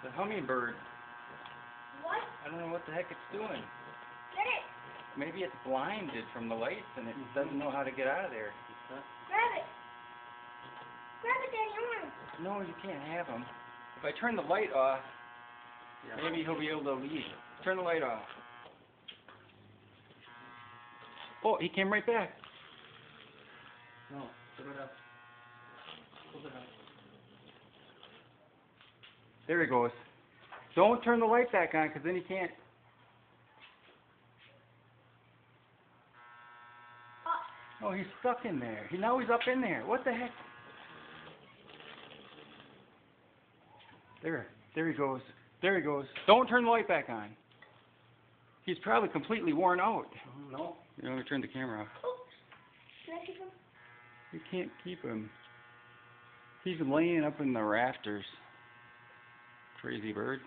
The hummingbird. What? I don't know what the heck it's doing. Get it. Maybe it's blinded from the lights and it doesn't know how to get out of there. Grab it. Grab it, Daddy. No, you can't have him. If I turn the light off, maybe he'll be able to leave. Turn the light off. Oh, he came right back. No, put it up. Put it up. There he goes. Don't turn the light back on, because then he can't. Oh, he's stuck in there. Now he's up in there. What the heck? There he goes. There he goes. Don't turn the light back on. He's probably completely worn out. No. You know, let me turn the camera off. Can I keep him? You can't keep him. He's laying up in the rafters. Crazy bird.